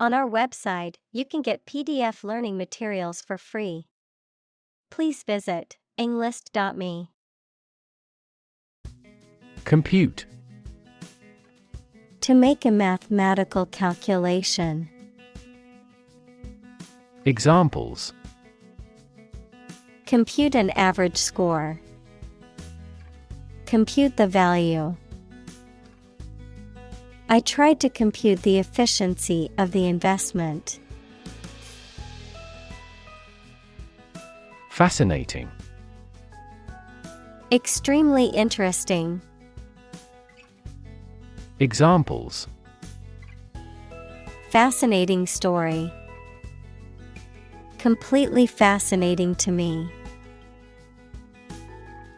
On our website, you can get PDF learning materials for free. Please visit englist.me. Compute. To make a mathematical calculation. Examples: Compute an average score. Compute the value. I tried to compute the efficiency of the investment. Fascinating. Extremely interesting. Examples: Fascinating story. Completely fascinating to me.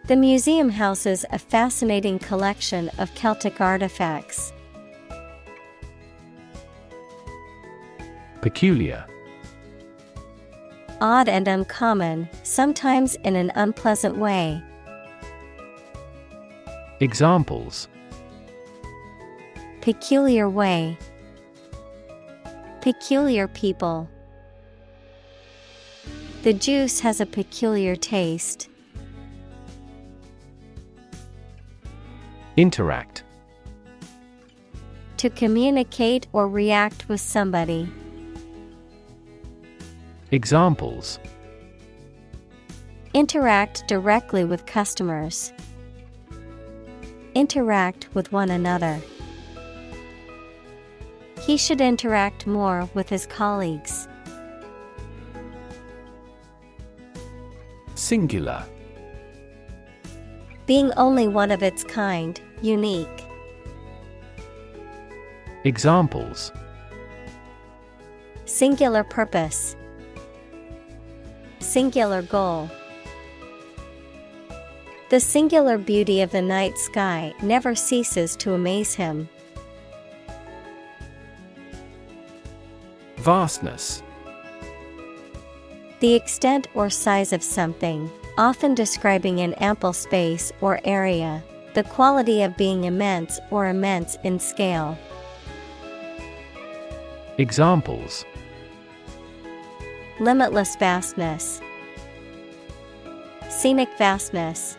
The museum houses a fascinating collection of Celtic artifacts. Peculiar. Odd and uncommon, sometimes in an unpleasant way. Examples: Peculiar way. Peculiar people. The juice has a peculiar taste. Interact. To communicate or react with somebody. Examples: Interact directly with customers. Interact with one another. He should interact more with his colleagues. Singular. Being only one of its kind, unique. Examples: Singular purpose. Singular goal. The singular beauty of the night sky never ceases to amaze him. Vastness. The extent or size of something, often describing an ample space or area, the quality of being immense or immense in scale. Examples: Limitless vastness. Scenic vastness.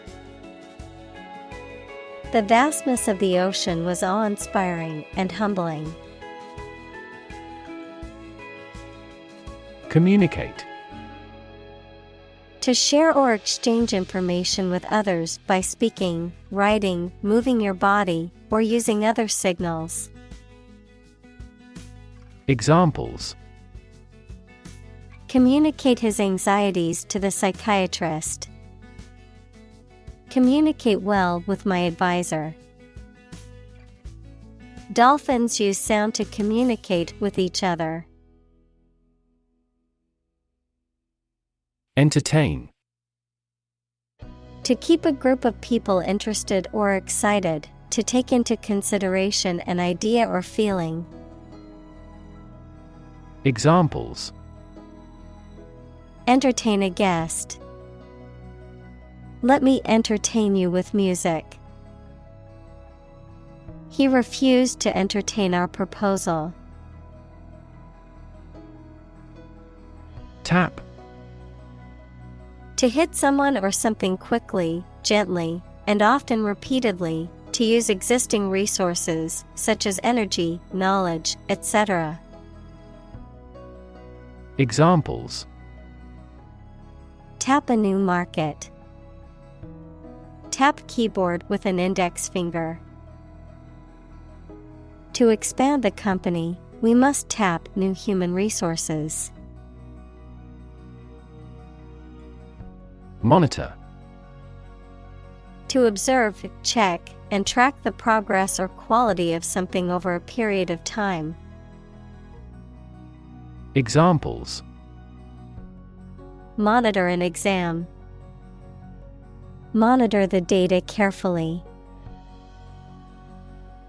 The vastness of the ocean was awe-inspiring and humbling. Communicate. To share or exchange information with others by speaking, writing, moving your body, or using other signals. Examples: Communicate his anxieties to the psychiatrist. Communicate well with my advisor. Dolphins use sound to communicate with each other. Entertain. To keep a group of people interested or excited, to take into consideration an idea or feeling. Examples: Entertain a guest. Let me entertain you with music. He refused to entertain our proposal. Tap. To hit someone or something quickly, gently, and often repeatedly, to use existing resources, such as energy, knowledge, etc. Examples: Tap a new market. Tap keyboard with an index finger. To expand the company, we must tap new human resources. Monitor. To observe, check, and track the progress or quality of something over a period of time. Examples: Monitor an exam. Monitor the data carefully.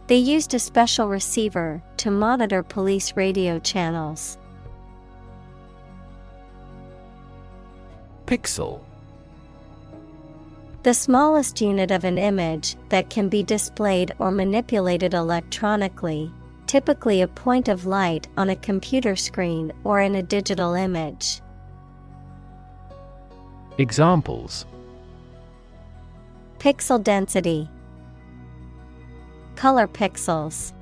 They used a special receiver to monitor police radio channels. Pixel. The smallest unit of an image that can be displayed or manipulated electronically, typically a point of light on a computer screen or in a digital image. Examples: Pixel density, color pixels.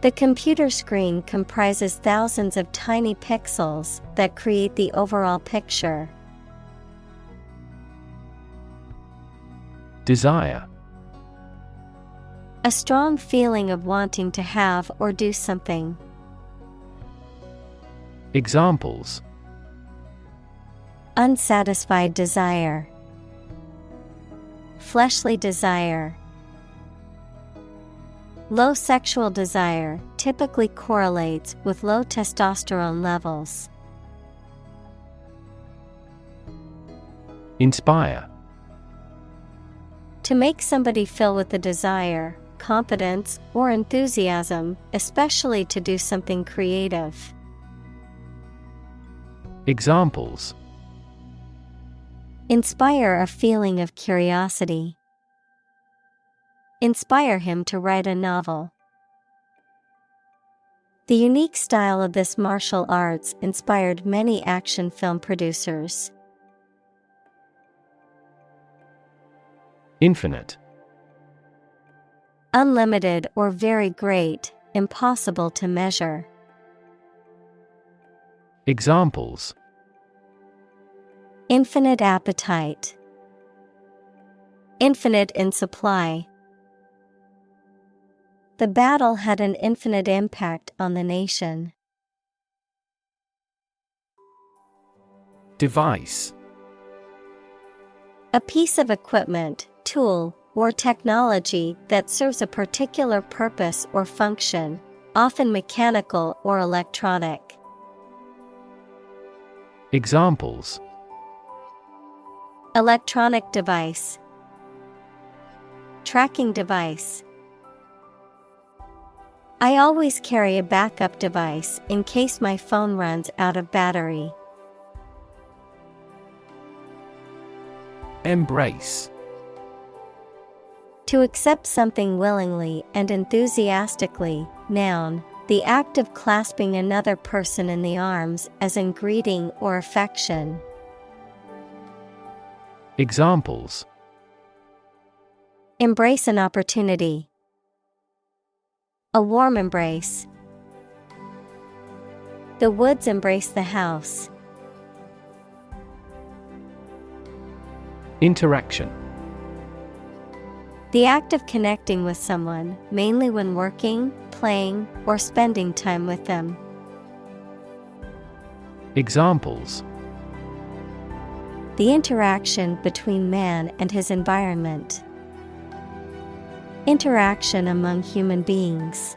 The computer screen comprises thousands of tiny pixels that create the overall picture. Desire. A strong feeling of wanting to have or do something. Examples: Unsatisfied desire, fleshly desire. Low sexual desire typically correlates with low testosterone levels. Inspire. To make somebody feel with the desire, confidence, or enthusiasm, especially to do something creative. Examples: Inspire a feeling of curiosity. Inspire him to write a novel. The unique style of this martial arts inspired many action film producers. Infinite. Unlimited or very great, impossible to measure. Examples: Infinite appetite. Infinite in supply. The battle had an infinite impact on the nation. Device. A piece of equipment, tool, or technology that serves a particular purpose or function, often mechanical or electronic. Examples: Electronic device. Tracking device. I always carry a backup device in case my phone runs out of battery. Embrace. To accept something willingly and enthusiastically. Noun, the act of clasping another person in the arms as in greeting or affection. Examples: Embrace an opportunity. A warm embrace. The woods embrace the house. Interaction. The act of connecting with someone, mainly when working, playing, or spending time with them. Examples: The interaction between man and his environment. Interaction among human beings.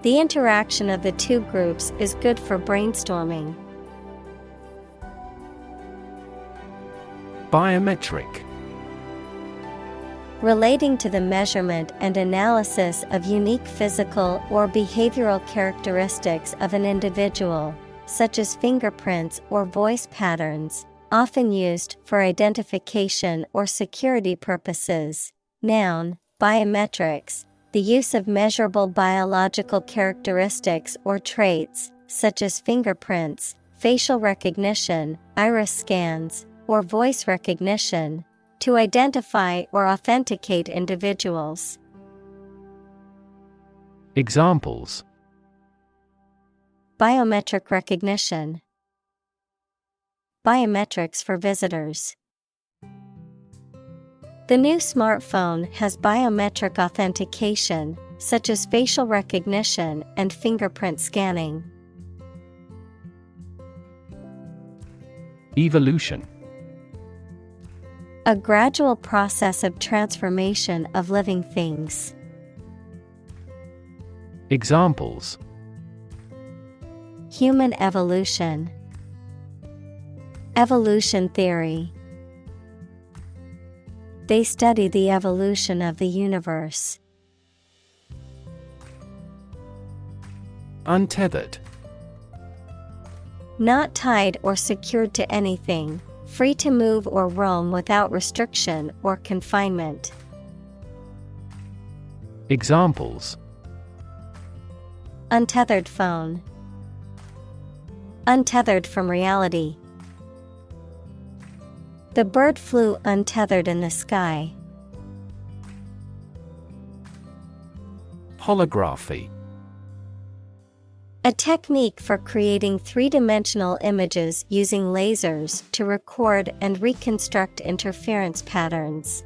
The interaction of the two groups is good for brainstorming. Biometric. Relating to the measurement and analysis of unique physical or behavioral characteristics of an individual, such as fingerprints or voice patterns, often used for identification or security purposes. Noun, biometrics, the use of measurable biological characteristics or traits, such as fingerprints, facial recognition, iris scans, or voice recognition, to identify or authenticate individuals. Examples: Biometric recognition. Biometrics for visitors. The new smartphone has biometric authentication, such as facial recognition and fingerprint scanning. Evolution. A gradual process of transformation of living things. Examples: Human evolution. Evolution theory. They study the evolution of the universe. Untethered. Not tied or secured to anything, free to move or roam without restriction or confinement. Examples: untethered phone, untethered from reality. The bird flew untethered in the sky. Holography. A technique for creating three-dimensional images using lasers to record and reconstruct interference patterns.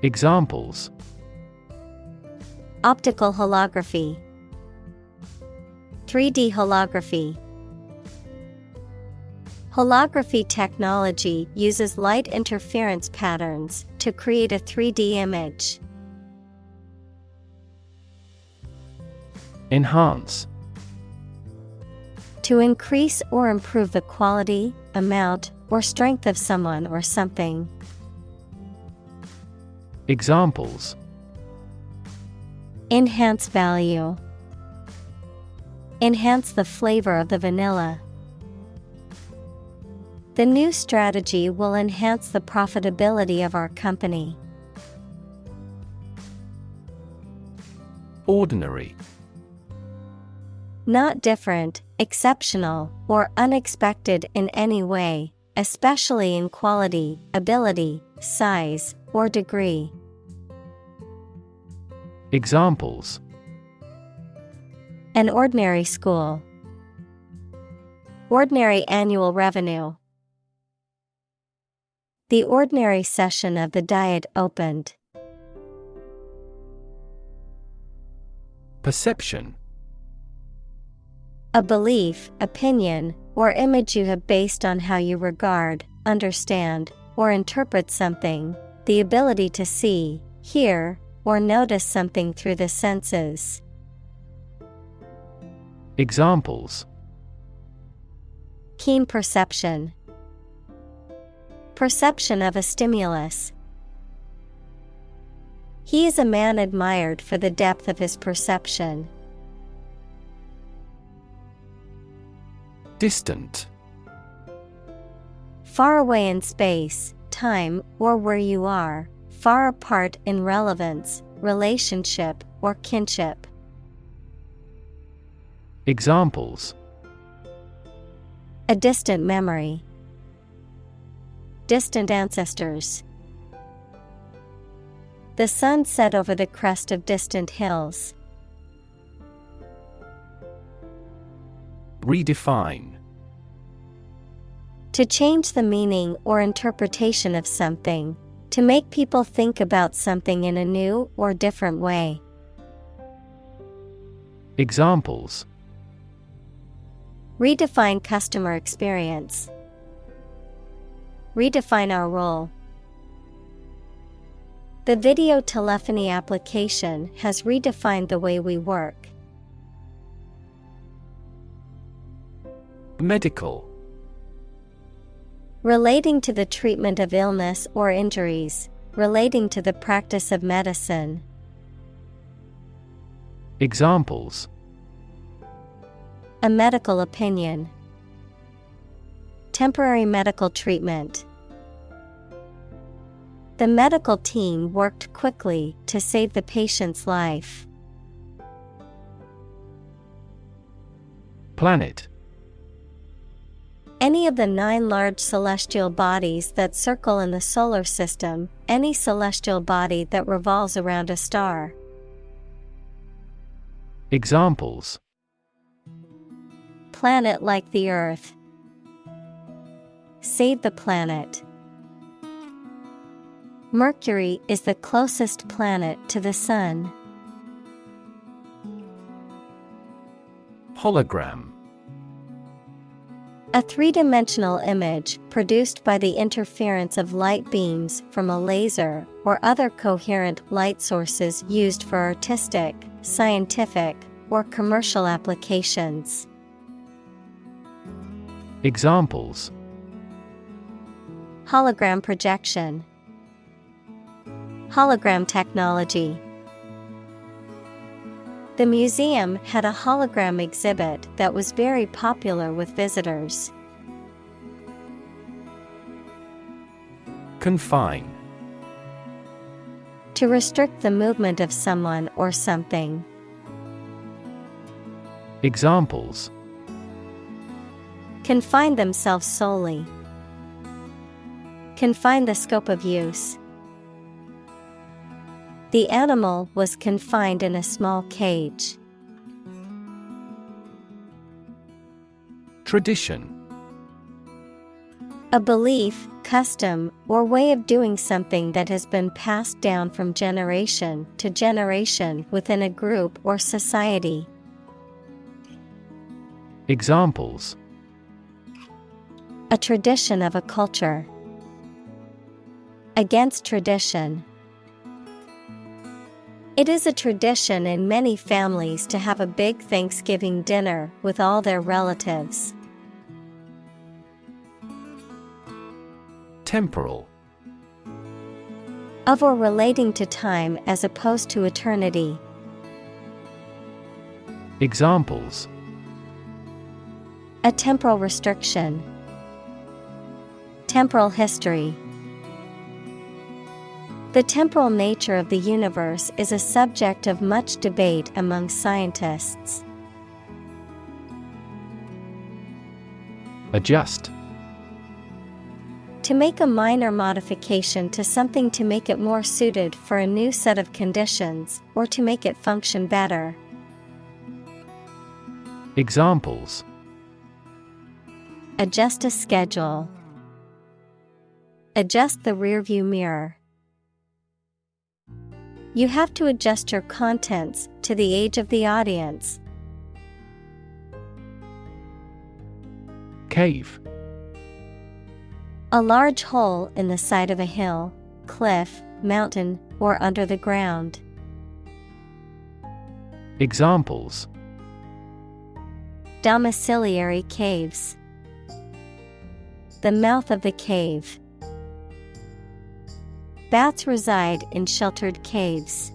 Examples: optical holography, 3D holography. Holography technology uses light interference patterns to create a 3D image. Enhance. To increase or improve the quality, amount, or strength of someone or something. Examples: enhance value, enhance the flavor of the vanilla. The new strategy will enhance the profitability of our company. Ordinary. Not different, exceptional, or unexpected in any way, especially in quality, ability, size, or degree. Examples: an ordinary school, ordinary annual revenue. The ordinary session of the Diet opened. Perception. A belief, opinion, or image you have based on how you regard, understand, or interpret something, the ability to see, hear, or notice something through the senses. Examples: keen perception, perception of a stimulus. He is a man admired for the depth of his perception. Distant. Far away in space, time, or where you are, far apart in relevance, relationship, or kinship. Examples: a distant memory, distant ancestors. The sun set over the crest of distant hills. Redefine. To change the meaning or interpretation of something, to make people think about something in a new or different way. Examples: redefine customer experience, redefine our role. The video telephony application has redefined the way we work. Medical. Relating to the treatment of illness or injuries, relating to the practice of medicine. Examples: a medical opinion, temporary medical treatment. The medical team worked quickly to save the patient's life. Planet. Any of the 9 large celestial bodies that circle in the solar system, any celestial body that revolves around a star. Examples: planet like the Earth, save the planet. Mercury is the closest planet to the Sun. Hologram. A three-dimensional image produced by the interference of light beams from a laser or other coherent light sources used for artistic, scientific, or commercial applications. Examples: hologram projection, hologram technology. The museum had a hologram exhibit that was very popular with visitors. Confine. To restrict the movement of someone or something. Examples: Confine themselves solely. Confine the scope of use. The animal was confined in a small cage. Tradition. A belief, custom, or way of doing something that has been passed down from generation to generation within a group or society. Examples: A tradition of a culture. Against tradition. It is a tradition in many families to have a big Thanksgiving dinner with all their relatives. Temporal. Of or relating to time as opposed to eternity. Examples: A temporal restriction. Temporal history. The temporal nature of the universe is a subject of much debate among scientists. Adjust. To make a minor modification to something to make it more suited for a new set of conditions, or to make it function better. Examples: Adjust a schedule. Adjust the rearview mirror. You have to adjust your contents to the age of the audience. Cave. A large hole in the side of a hill, cliff, mountain, or under the ground. Examples: Domiciliary caves. The mouth of the cave. Bats reside in sheltered caves.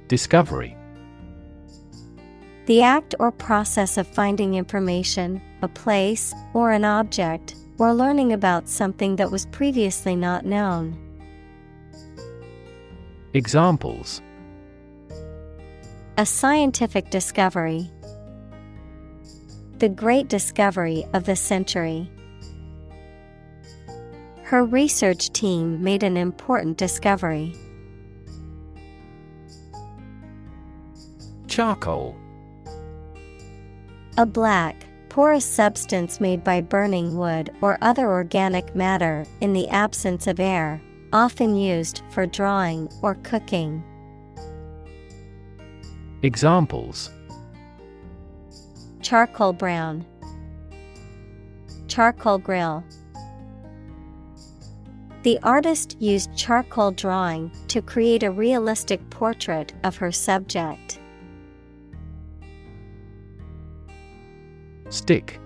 Discovery. The act or process of finding information, a place, or an object, or learning about something that was previously not known. Examples: A scientific discovery. The great discovery of the century. Her research team made an important discovery. Charcoal. A black, porous substance made by burning wood or other organic matter in the absence of air, often used for drawing or cooking. Examples: Charcoal brown. Charcoal grill. The artist used charcoal drawing to create a realistic portrait of her subject. Stick.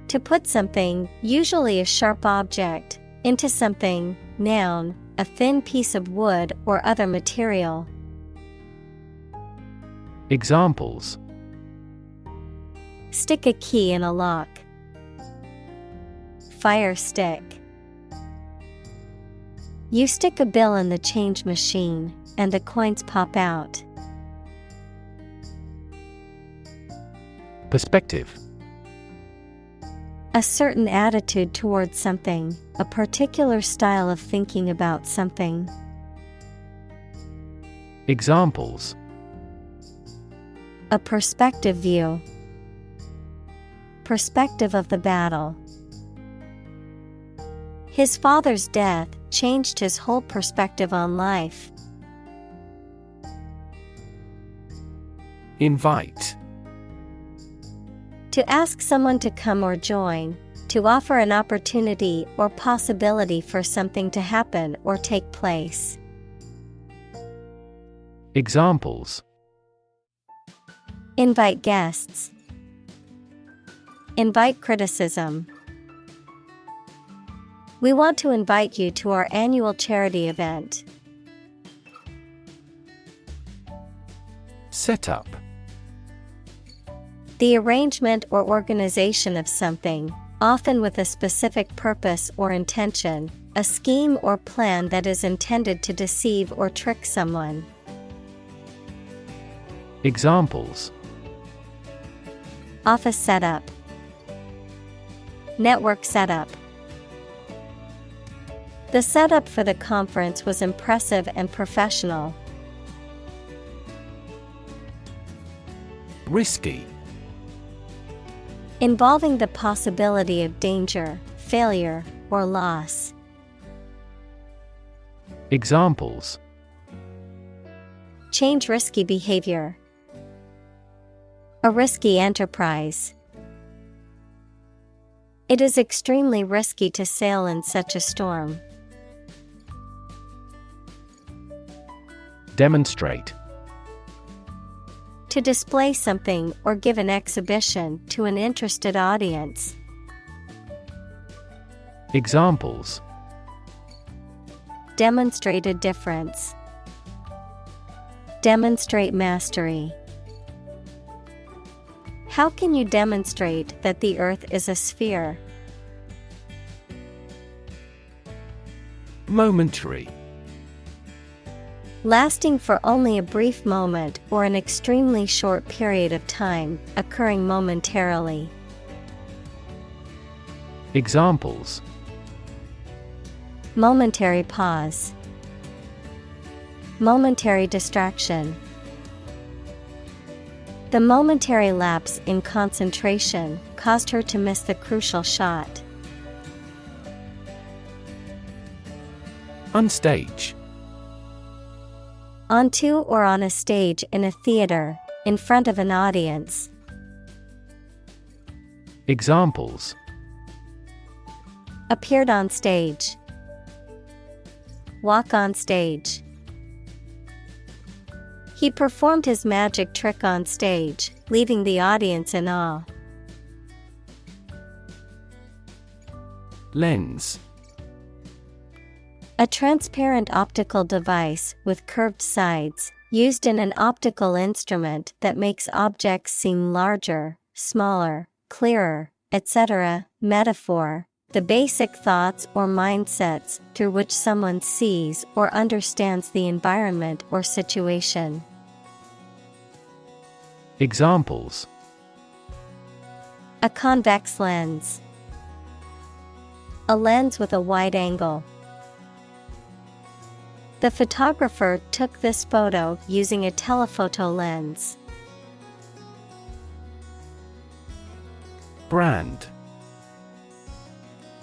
To put something, usually a sharp object, into something, noun, a thin piece of wood or other material. Examples: Stick a key in a lock. Fire stick. You stick a bill in the change machine, and the coins pop out. Perspective. A certain attitude towards something, a particular style of thinking about something. Examples: A perspective view. Perspective of the battle. His father's death changed his whole perspective on life. Invite. To ask someone to come or join, to offer an opportunity or possibility for something to happen or take place. Examples: Invite guests. Invite criticism. We want to invite you to our annual charity event. Set up. The arrangement or organization of something, often with a specific purpose or intention, a scheme or plan that is intended to deceive or trick someone. Examples: Office setup, network setup. The setup for the conference was impressive and professional. Risky. Involving the possibility of danger, failure, or loss. Examples: Change risky behavior. A risky enterprise. It is extremely risky to sail in such a storm. Demonstrate. To display something or give an exhibition to an interested audience. Examples: Demonstrate a difference. Demonstrate mastery. How can you demonstrate that the Earth is a sphere? Momentary. Lasting for only a brief moment or an extremely short period of time, occurring momentarily. Examples: Momentary pause. Momentary distraction. The momentary lapse in concentration caused her to miss the crucial shot. Unstage. Onto or on a stage in a theater, in front of an audience. Examples: Appeared on stage. Walk on stage. He performed his magic trick on stage, leaving the audience in awe. Lens. A transparent optical device with curved sides, used in an optical instrument that makes objects seem larger, smaller, clearer, etc. Metaphor: the basic thoughts or mindsets through which someone sees or understands the environment or situation. Examples: A convex lens. A lens with a wide angle. The photographer took this photo using a telephoto lens. Brand.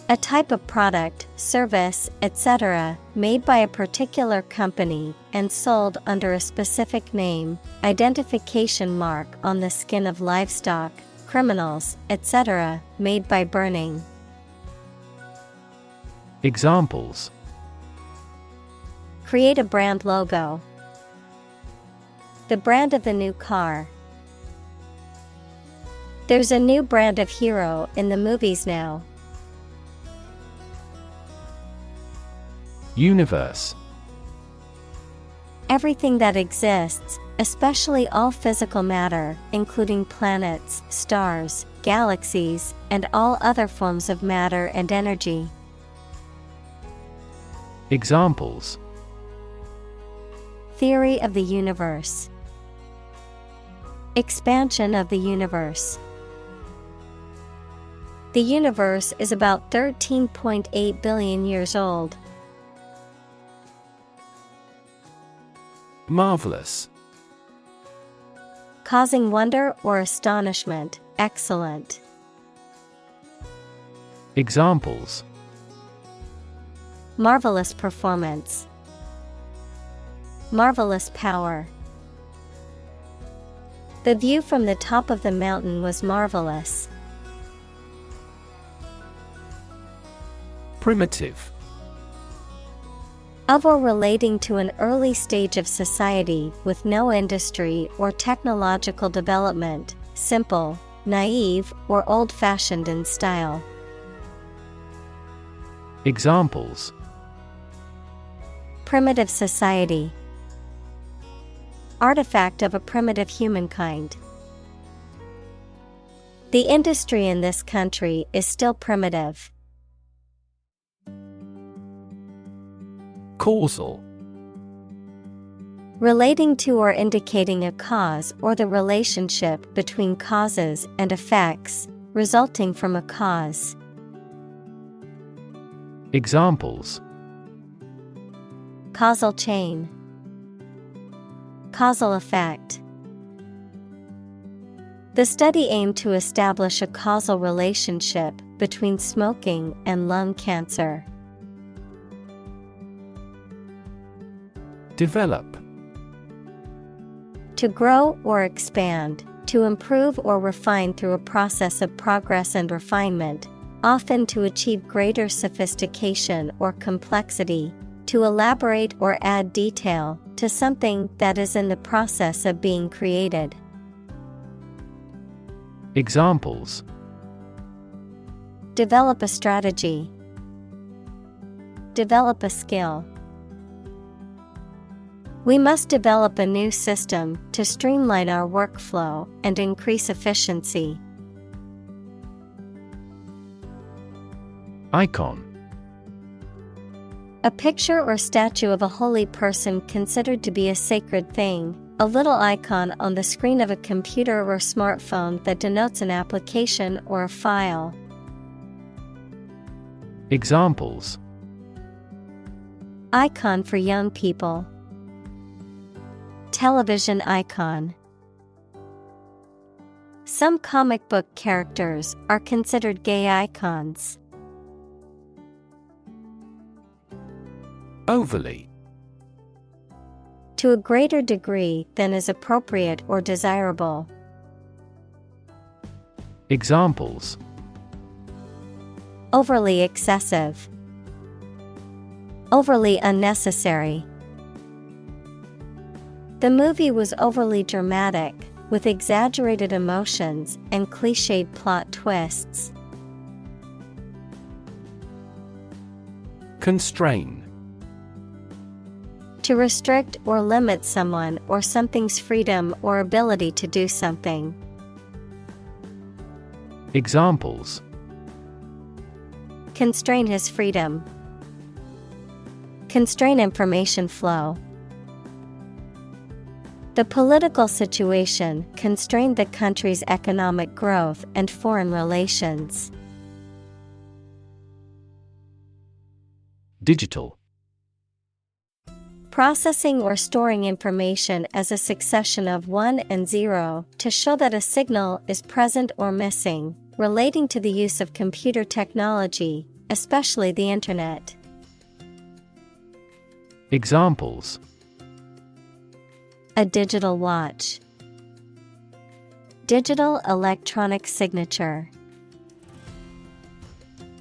A type of product, service, etc., made by a particular company and sold under a specific name, identification mark on the skin of livestock, criminals, etc., made by burning. Examples: Create a brand logo. The brand of the new car. There's a new brand of hero in the movies now. Universe. Everything that exists, especially all physical matter, including planets, stars, galaxies, and all other forms of matter and energy. Examples: Theory of the universe. Expansion of the universe. The universe is about 13.8 billion years old. Marvelous. Causing wonder or astonishment, excellent. Examples: Marvelous performance. Marvelous power. The view from the top of the mountain was marvelous. Primitive. Of or relating to an early stage of society with no industry or technological development, simple, naive, or old-fashioned in style. Examples: Primitive society. Artifact of a primitive humankind. The industry in this country is still primitive. Causal. Relating to or indicating a cause or the relationship between causes and effects, resulting from a cause. Examples: Causal chain. Causal effect. The study aimed to establish a causal relationship between smoking and lung cancer. Develop. To grow or expand, to improve or refine through a process of progress and refinement, often to achieve greater sophistication or complexity, to elaborate or add detail to something that is in the process of being created. Examples: Develop a strategy. Develop a skill. We must develop a new system to streamline our workflow and increase efficiency. Icon. A picture or statue of a holy person considered to be a sacred thing, a little icon on the screen of a computer or smartphone that denotes an application or a file. Examples: Icon for young people. Television icon. Some comic book characters are considered gay icons. Overly. To a greater degree than is appropriate or desirable. Examples: Overly excessive. Overly unnecessary. The movie was overly dramatic, with exaggerated emotions and cliched plot twists. Constrain. To restrict or limit someone or something's freedom or ability to do something. Examples: Constrain his freedom. Constrain information flow. The political situation constrained the country's economic growth and foreign relations. Digital. Processing or storing information as a succession of 1 and 0 to show that a signal is present or missing, relating to the use of computer technology, especially the Internet. Examples: A digital watch. Digital electronic signature.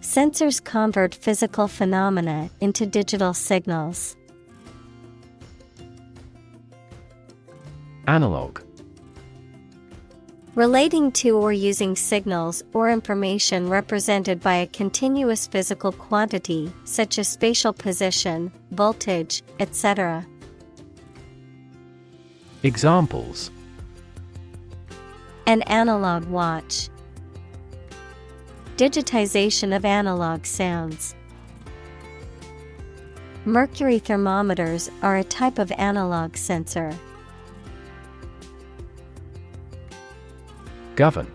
Sensors convert physical phenomena into digital signals. Analog. Relating to or using signals or information represented by a continuous physical quantity, such as spatial position, voltage, etc. Examples: An analog watch. Digitization of analog sounds. Mercury thermometers are a type of analog sensor. Govern.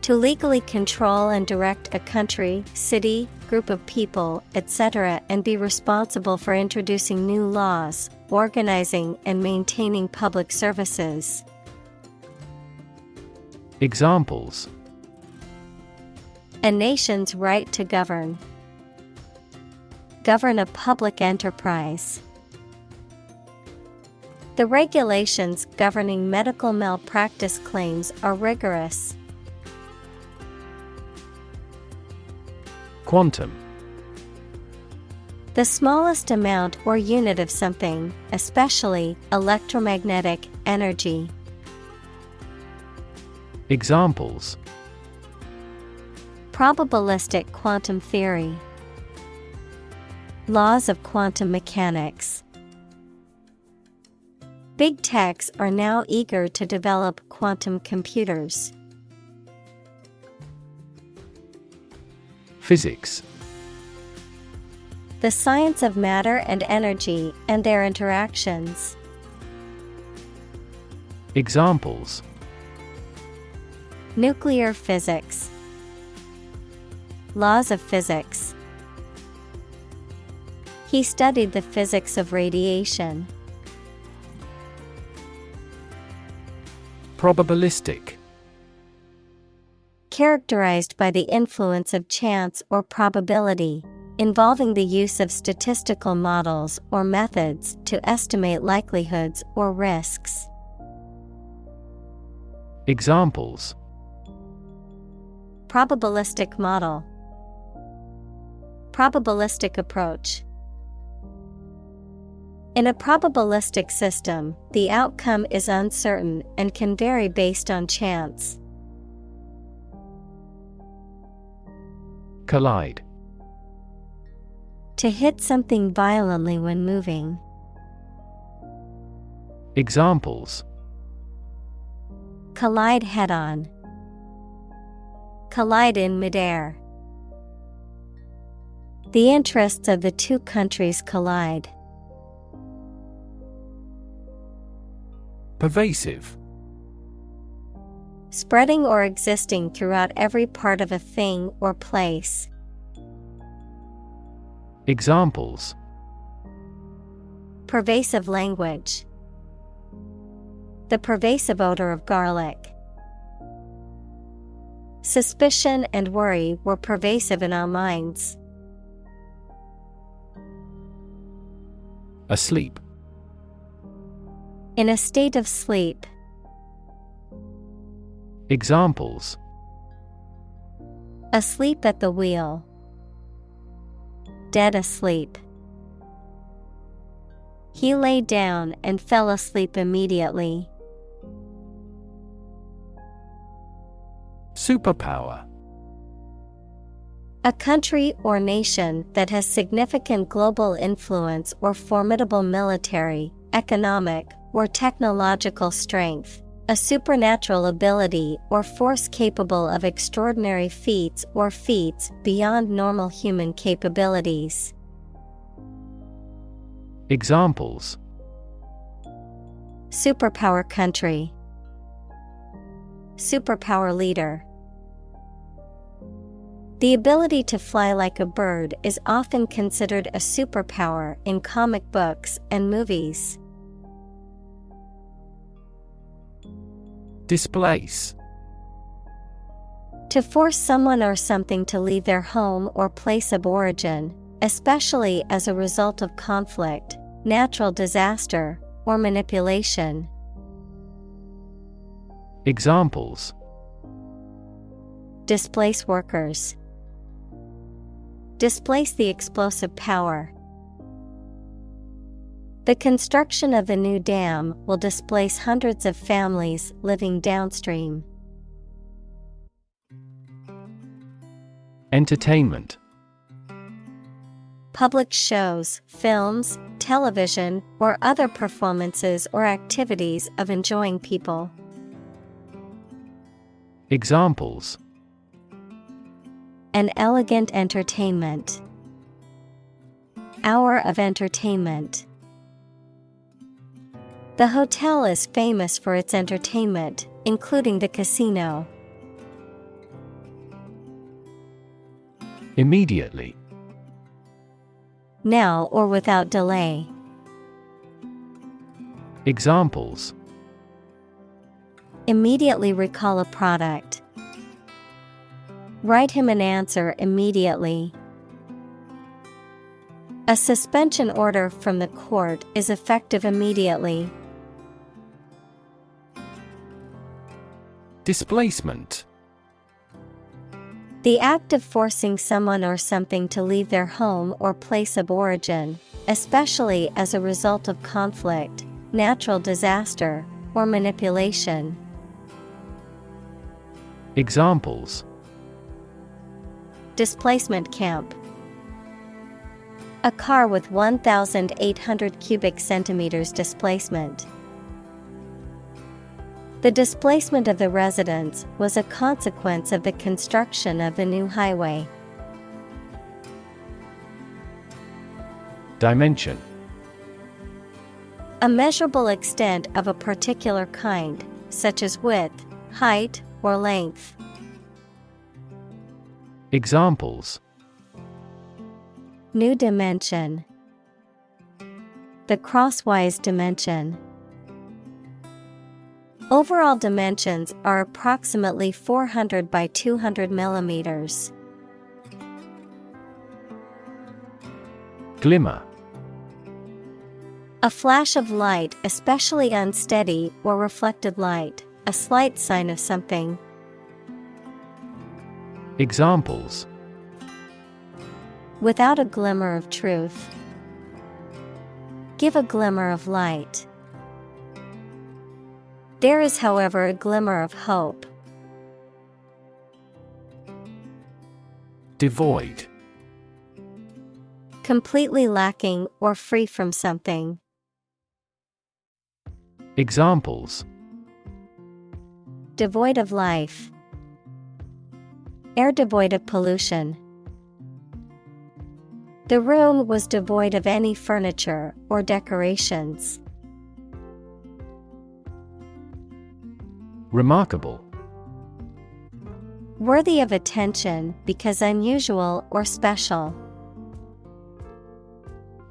To legally control and direct a country, city, group of people, etc., and be responsible for introducing new laws, organizing and maintaining public services. Examples: A nation's right to govern. Govern a public enterprise. The regulations governing medical malpractice claims are rigorous. Quantum. The smallest amount or unit of something, especially electromagnetic energy. Examples: Probabilistic quantum theory. Laws of quantum mechanics. Big techs are now eager to develop quantum computers. Physics. The science of matter and energy and their interactions. Examples: Nuclear physics. Laws of physics. He studied the physics of radiation. Probabilistic. Characterized by the influence of chance or probability, involving the use of statistical models or methods to estimate likelihoods or risks. Examples: Probabilistic model. Probabilistic approach. In a probabilistic system, the outcome is uncertain and can vary based on chance. Collide. To hit something violently when moving. Examples: Collide head-on. Collide in midair. The interests of the two countries collide. Pervasive. Spreading or existing throughout every part of a thing or place. Examples: Pervasive language. The pervasive odor of garlic. Suspicion and worry were pervasive in our minds. Asleep. In a state of sleep. Examples: Asleep at the wheel. Dead asleep. He lay down and fell asleep immediately. Superpower. A country or nation that has significant global influence or formidable military, economic, or technological strength. A supernatural ability or force capable of extraordinary feats or feats beyond normal human capabilities. Examples: Superpower country. Superpower leader. The ability to fly like a bird is often considered a superpower in comic books and movies. Displace. To force someone or something to leave their home or place of origin, especially as a result of conflict, natural disaster, or manipulation. Examples: Displace workers. Displace the explosive power. The construction of the new dam will displace hundreds of families living downstream. Entertainment. Public shows, films, television, or other performances or activities of enjoying people. Examples: An elegant entertainment. Hour of entertainment. The hotel is famous for its entertainment, including the casino. Immediately. Now or without delay. Examples: Immediately recall a product. Write him an answer immediately. A suspension order from the court is effective immediately. Displacement. The act of forcing someone or something to leave their home or place of origin, especially as a result of conflict, natural disaster, or manipulation. Examples: Displacement camp. A car with 1,800 cubic centimeters displacement. The displacement of the residents was a consequence of the construction of the new highway. Dimension. A measurable extent of a particular kind, such as width, height, or length. Examples: New dimension. The crosswise dimension. Overall dimensions are approximately 400 by 200 millimeters. Glimmer. A flash of light, especially unsteady or reflected light, a slight sign of something. Examples: Without a glimmer of truth. Give a glimmer of light. There is, however, a glimmer of hope. Devoid. Completely lacking or free from something. Examples: Devoid of life. Air devoid of pollution. The room was devoid of any furniture or decorations. Remarkable. Worthy of attention because unusual or special.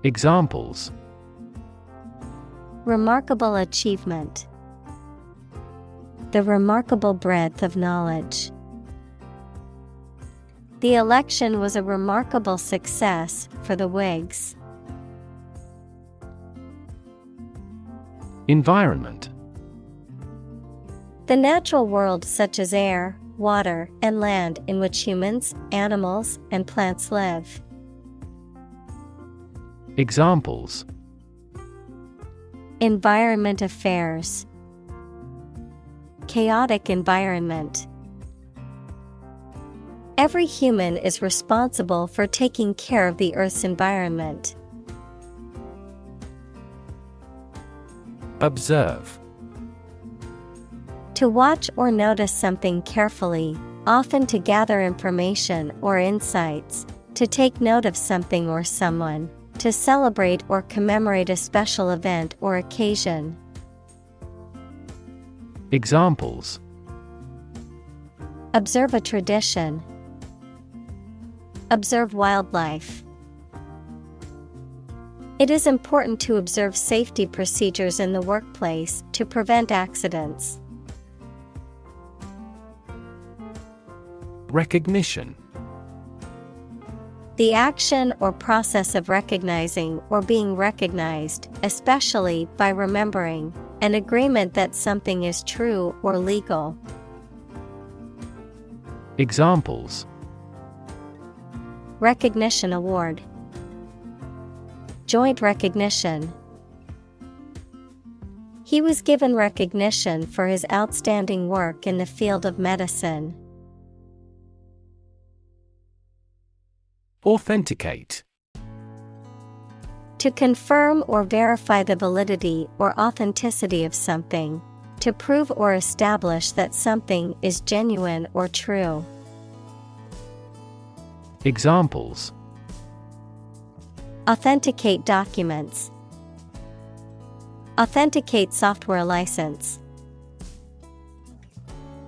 Examples: Remarkable achievement. The remarkable breadth of knowledge. The election was a remarkable success for the Whigs. Environment. The natural world, such as air, water, and land, in which humans, animals, and plants live. Examples: Environment affairs. Chaotic environment. Every human is responsible for taking care of the Earth's environment. Observe. To watch or notice something carefully, often to gather information or insights, to take note of something or someone, to celebrate or commemorate a special event or occasion. Examples: Observe a tradition. Observe wildlife. It is important to observe safety procedures in the workplace to prevent accidents. Recognition. The action or process of recognizing or being recognized, especially by remembering, an agreement that something is true or legal. Examples: Recognition award. Joint recognition. He was given recognition for his outstanding work in the field of medicine. Authenticate. To confirm or verify the validity or authenticity of something. To prove or establish that something is genuine or true. Examples: Authenticate documents. Authenticate software license.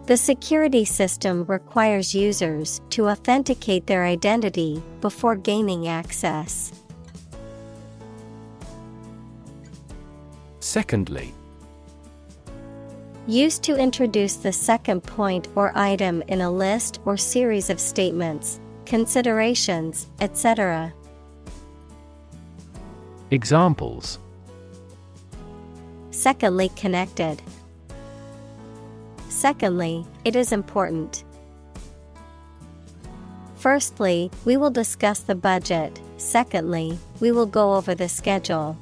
The security system requires users to authenticate their identity before gaining access. Secondly. Used to introduce the second point or item in a list or series of statements, considerations, etc. Examples: Secondly connected. Secondly, it is important. Firstly, we will discuss the budget. Secondly, we will go over the schedule.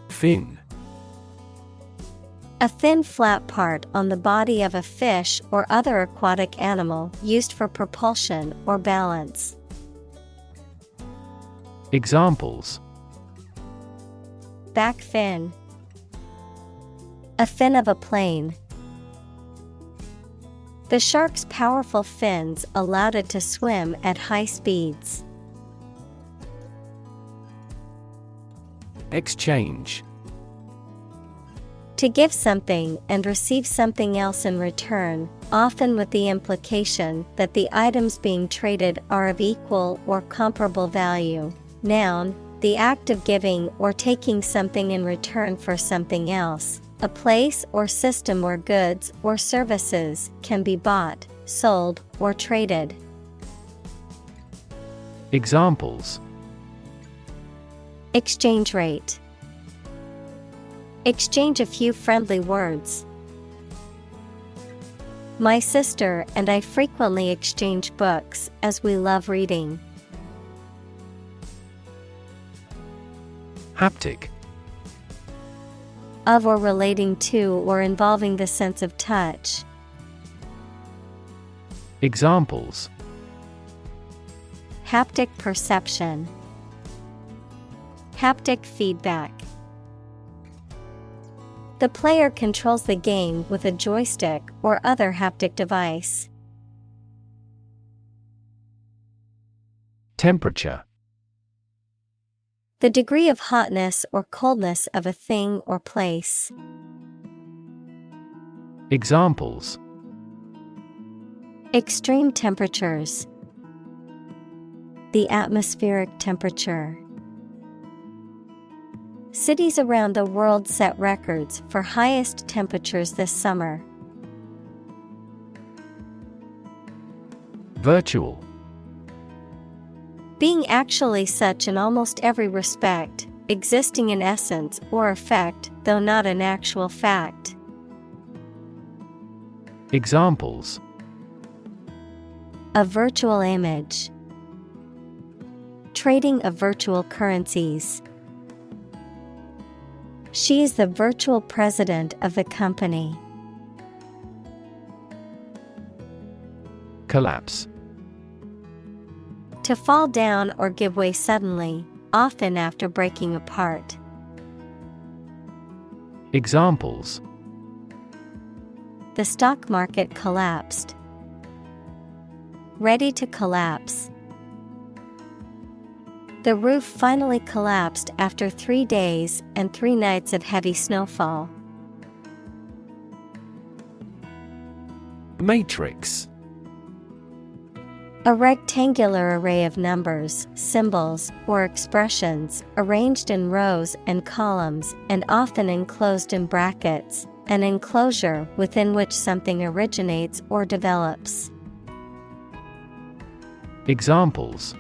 Fin. A thin flat part on the body of a fish or other aquatic animal used for propulsion or balance. Examples: Back fin. A fin of a plane. The shark's powerful fins allowed it to swim at high speeds. Exchange. To give something and receive something else in return, often with the implication that the items being traded are of equal or comparable value. Noun, the act of giving or taking something in return for something else, a place or system where goods or services can be bought, sold, or traded. Examples: Exchange rate. Exchange a few friendly words. My sister and I frequently exchange books as we love reading. Haptic. Of or relating to or involving the sense of touch. Examples: Haptic perception. Haptic feedback. The player controls the game with a joystick or other haptic device. Temperature. The degree of hotness or coldness of a thing or place. Examples: Extreme temperatures. The atmospheric temperature. Cities around the world set records for highest temperatures this summer. Virtual. Being actually such in almost every respect, existing in essence or effect, though not an actual fact. Examples: A virtual image. Trading of virtual currencies. She is the virtual president of the company. Collapse. To fall down or give way suddenly, often after breaking apart. Examples: The stock market collapsed. Ready to collapse. The roof finally collapsed after 3 days and 3 nights of heavy snowfall. Matrix. A rectangular array of numbers, symbols, or expressions, arranged in rows and columns and often enclosed in brackets, an enclosure within which something originates or develops. Examples: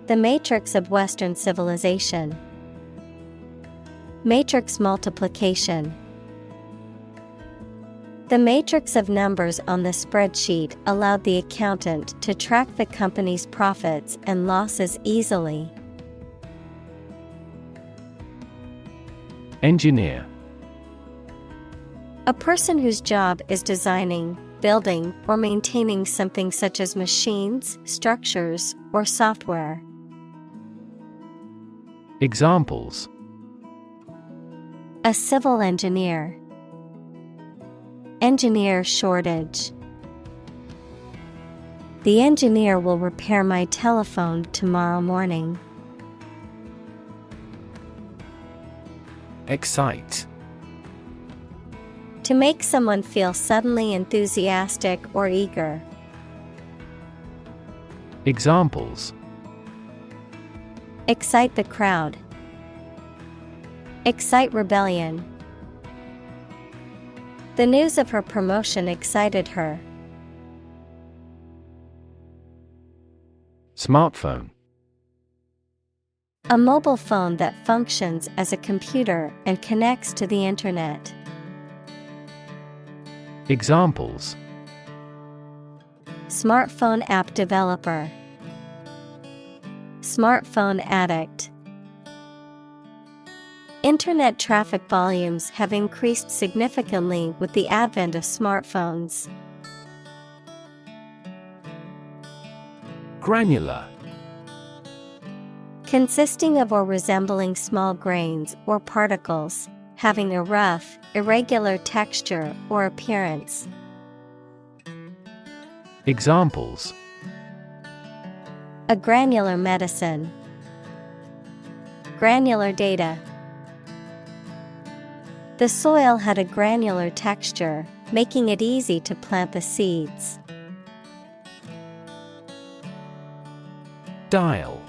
The matrix of Western civilization. Matrix multiplication. The matrix of numbers on the spreadsheet allowed the accountant to track the company's profits and losses easily. Engineer. A person whose job is designing, building, or maintaining something such as machines, structures, or software. Examples: A civil engineer. Engineer shortage. The engineer will repair my telephone tomorrow morning. Excite. To make someone feel suddenly enthusiastic or eager. Examples: Excite the crowd. Excite rebellion. The news of her promotion excited her. Smartphone. A mobile phone that functions as a computer and connects to the internet. Examples: Smartphone app developer. Smartphone addict. Internet traffic volumes have increased significantly with the advent of smartphones. Granular. Consisting of or resembling small grains or particles, having a rough, irregular texture or appearance. Examples: A granular medicine. Granular data. The soil had a granular texture, making it easy to plant the seeds. Dial.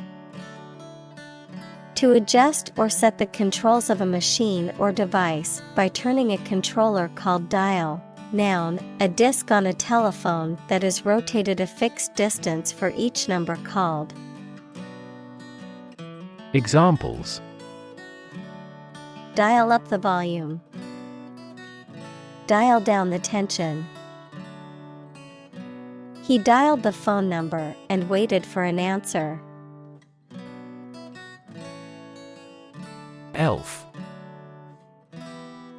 To adjust or set the controls of a machine or device by turning a controller called dial. Noun, a disc on a telephone that is rotated a fixed distance for each number called. Examples: Dial up the volume. Dial down the tension. He dialed the phone number and waited for an answer. Elf.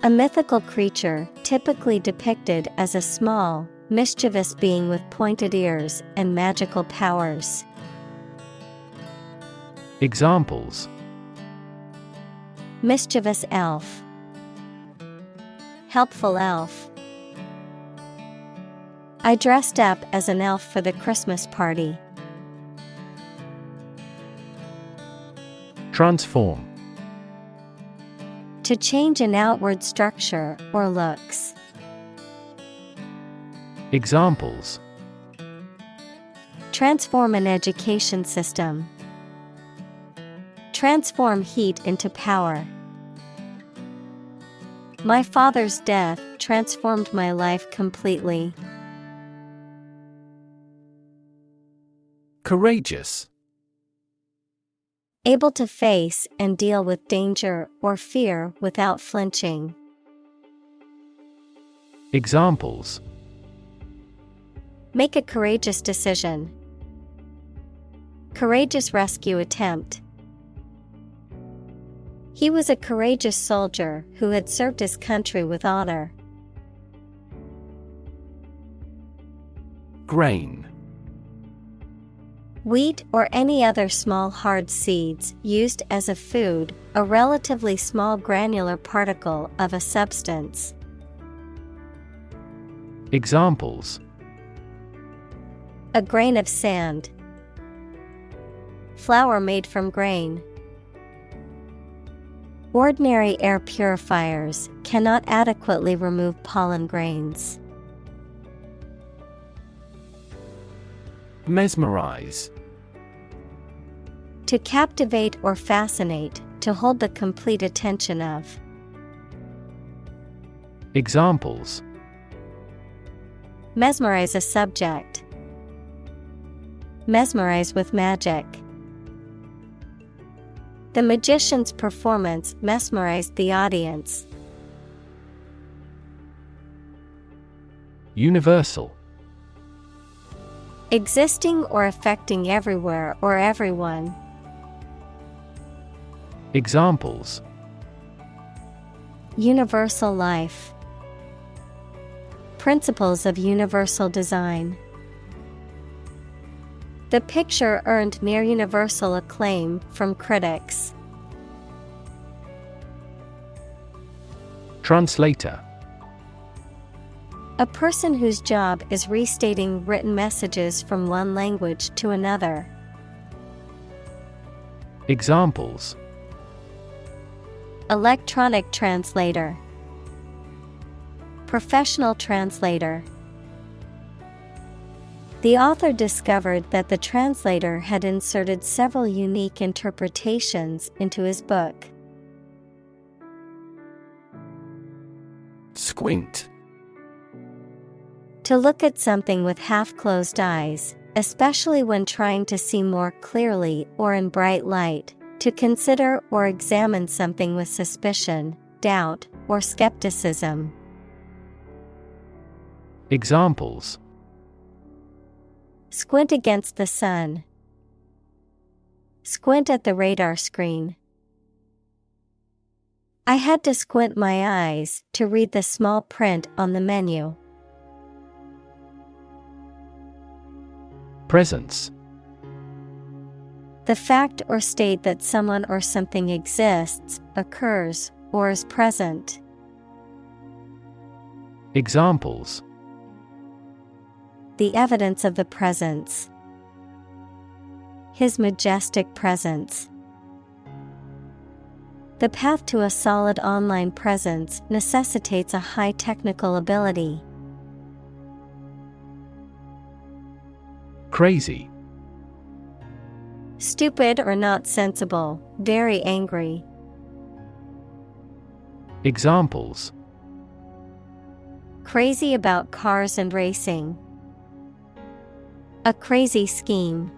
A mythical creature, typically depicted as a small, mischievous being with pointed ears and magical powers. Examples: Mischievous elf. Helpful elf. I dressed up as an elf for the Christmas party. Transform. To change an outward structure or looks. Examples: Transform an education system. Transform heat into power. My father's death transformed my life completely. Courageous. Able to face and deal with danger or fear without flinching. Examples: Make a courageous decision. Courageous rescue attempt. He was a courageous soldier who had served his country with honor. Grain. Wheat or any other small hard seeds used as a food, a relatively small granular particle of a substance. Examples: A grain of sand. Flour made from grain. Ordinary air purifiers cannot adequately remove pollen grains. Mesmerize. To captivate or fascinate, to hold the complete attention of. Examples: Mesmerize a subject. Mesmerize with magic. The magician's performance mesmerized the audience. Universal. Existing or affecting everywhere or everyone. Examples: Universal life. Principles of universal design. The picture earned near universal acclaim from critics. Translator. A person whose job is restating written messages from one language to another. Examples: Electronic translator. Professional translator. The author discovered that the translator had inserted several unique interpretations into his book. Squint. To look at something with half-closed eyes, especially when trying to see more clearly or in bright light, to consider or examine something with suspicion, doubt, or skepticism. Examples: Squint against the sun. Squint at the radar screen. I had to squint my eyes to read the small print on the menu. Presence. The fact or state that someone or something exists, occurs, or is present. Examples: The evidence of the presence. His majestic presence. The path to a solid online presence necessitates a high technical ability. Crazy. Stupid or not sensible, very angry. Examples: Crazy about cars and racing. A crazy scheme.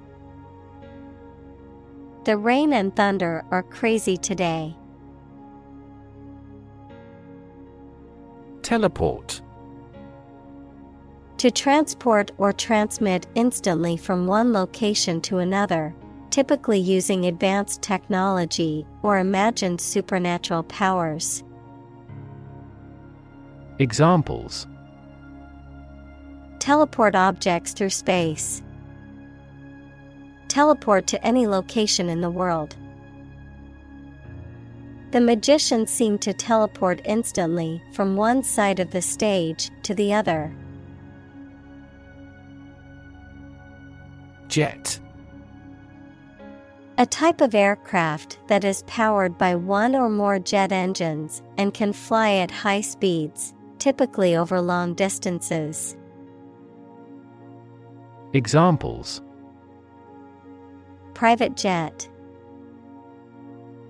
The rain and thunder are crazy today. Teleport. To transport or transmit instantly from one location to another, typically using advanced technology or imagined supernatural powers. Examples: Teleport objects through space. Teleport to any location in the world. The magician seemed to teleport instantly from one side of the stage to the other. Jet. A type of aircraft that is powered by one or more jet engines and can fly at high speeds, typically over long distances. Examples: Private jet.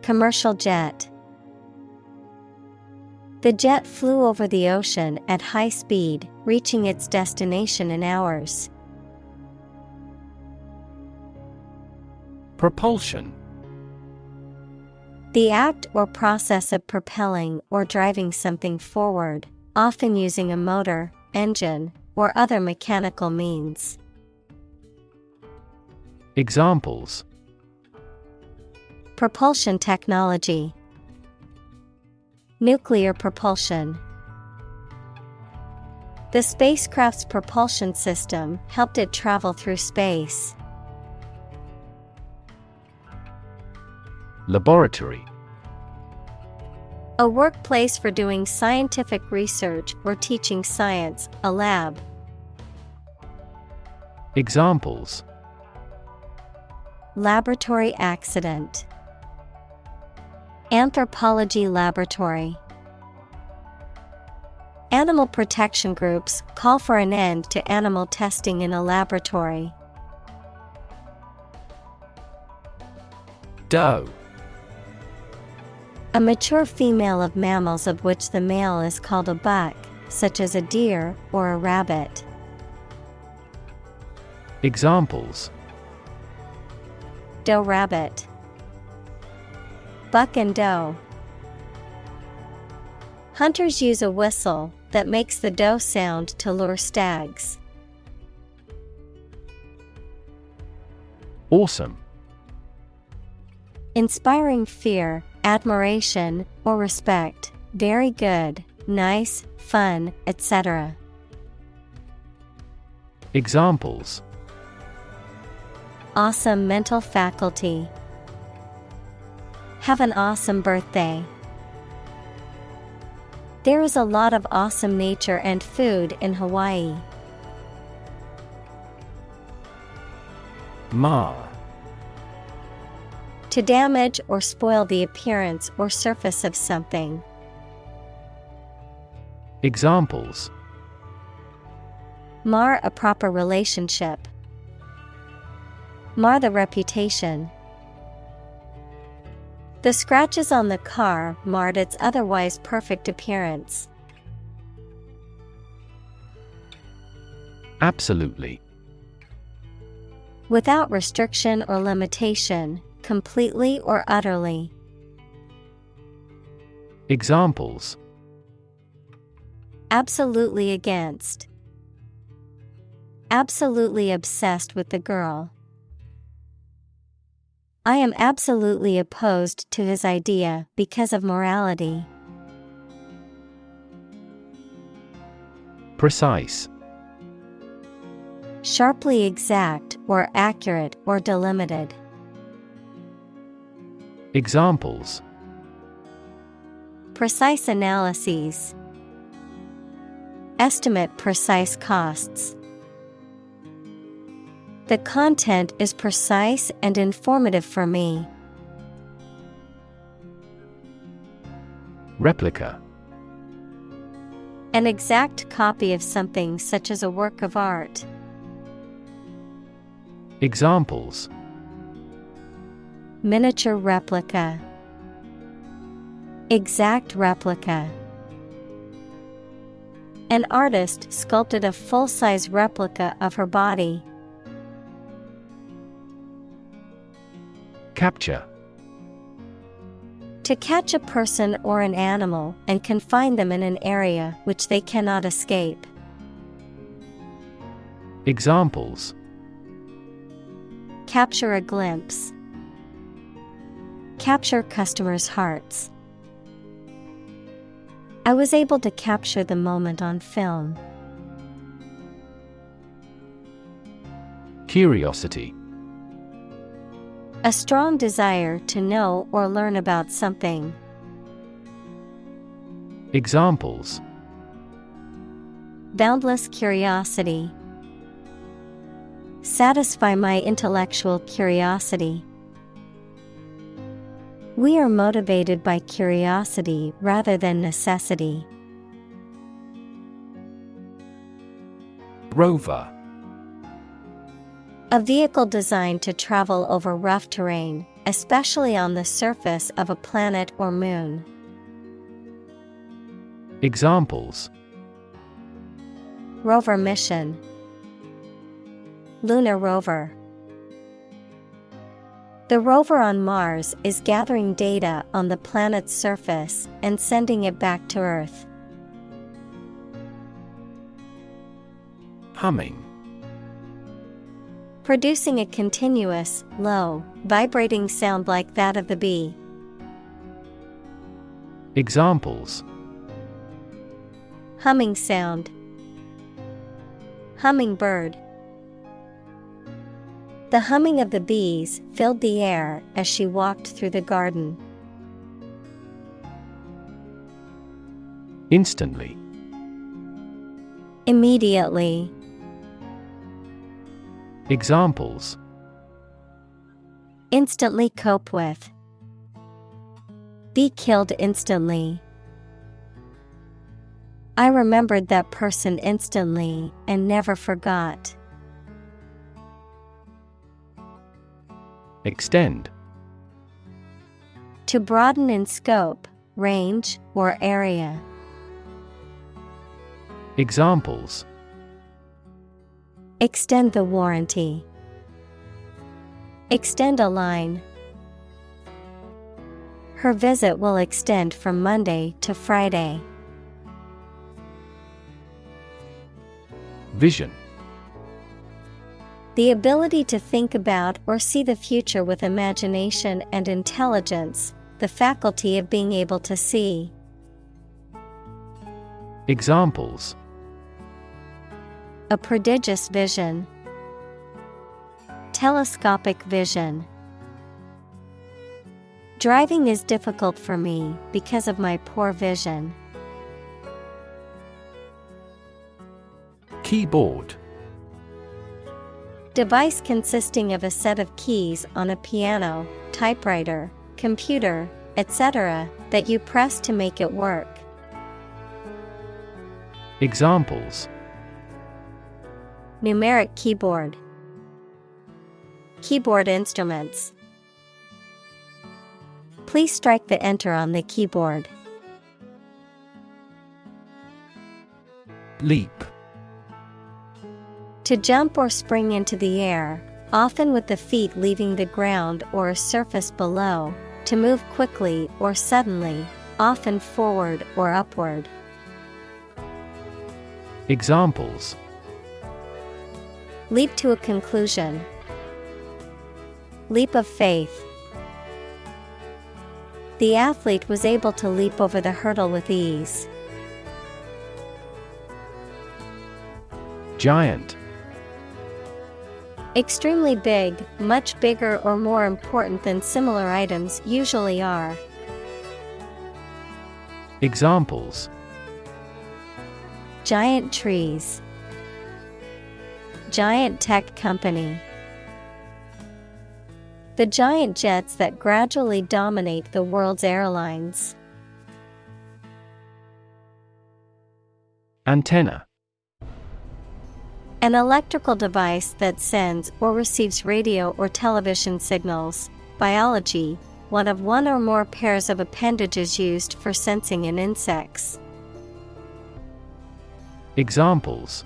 Commercial jet. The jet flew over the ocean at high speed, reaching its destination in hours. Propulsion. The act or process of propelling or driving something forward, often using a motor, engine, or other mechanical means. Examples: Propulsion technology. Nuclear propulsion. The spacecraft's propulsion system helped it travel through space. Laboratory. A workplace for doing scientific research or teaching science, a lab. Examples: Laboratory accident. Anthropology laboratory. Animal protection groups call for an end to animal testing in a laboratory. Doe. A mature female of mammals of which the male is called a buck, such as a deer or a rabbit. Examples: Doe rabbit. Buck and doe. Hunters use a whistle that makes the doe sound to lure stags. Awesome. Inspiring fear, admiration, or respect. Very good, nice, fun, etc. Examples: Awesome mental faculty. Have an awesome birthday. There is a lot of awesome nature and food in Hawaii. Mar. To damage or spoil the appearance or surface of something. Examples: Mar a proper relationship. Mar the reputation. The scratches on the car marred its otherwise perfect appearance. Absolutely. Without restriction or limitation, completely or utterly. Examples: Absolutely against. Absolutely obsessed with the girl. I am absolutely opposed to his idea because of morality. Precise. Sharply exact or accurate or delimited. Examples: Precise analyses. Estimate precise costs. The content is precise and informative for me. Replica. An exact copy of something such as a work of art. Examples: Miniature replica. Exact replica. An artist sculpted a full-size replica of her body. Capture. To catch a person or an animal and confine them in an area which they cannot escape. Examples: Capture a glimpse. Capture customers' hearts. I was able to capture the moment on film. Curiosity. A strong desire to know or learn about something. Examples: Boundless curiosity. Satisfy my intellectual curiosity. We are motivated by curiosity rather than necessity. Rover. A vehicle designed to travel over rough terrain, especially on the surface of a planet or moon. Examples: Rover mission. Lunar rover. The rover on Mars is gathering data on the planet's surface and sending it back to Earth. Humming. Producing a continuous, low, vibrating sound like that of the bee. Examples: Humming sound. Hummingbird. The humming of the bees filled the air as she walked through the garden. Instantly. Immediately. Examples: Instantly cope with. Be killed instantly. I remembered that person instantly and never forgot. Extend. To broaden in scope, range, or area. Examples: Extend the warranty. Extend a line. Her visit will extend from Monday to Friday. Vision. The ability to think about or see the future with imagination and intelligence, the faculty of being able to see. Examples: A prodigious vision. Telescopic vision. Driving is difficult for me because of my poor vision. Keyboard. Device consisting of a set of keys on a piano, typewriter, computer, etc., that you press to make it work. Examples: Numeric keyboard. Keyboard instruments. Please strike the enter on the keyboard. Leap. To jump or spring into the air, often with the feet leaving the ground or a surface below, to move quickly or suddenly, often forward or upward. Examples: Leap to a conclusion. Leap of faith. The athlete was able to leap over the hurdle with ease. Giant. Extremely big, much bigger or more important than similar items usually are. Examples: Giant trees. Giant tech company. The giant jets that gradually dominate the world's airlines. Antenna. An electrical device that sends or receives radio or television signals. Biology, one of one or more pairs of appendages used for sensing in insects. Examples: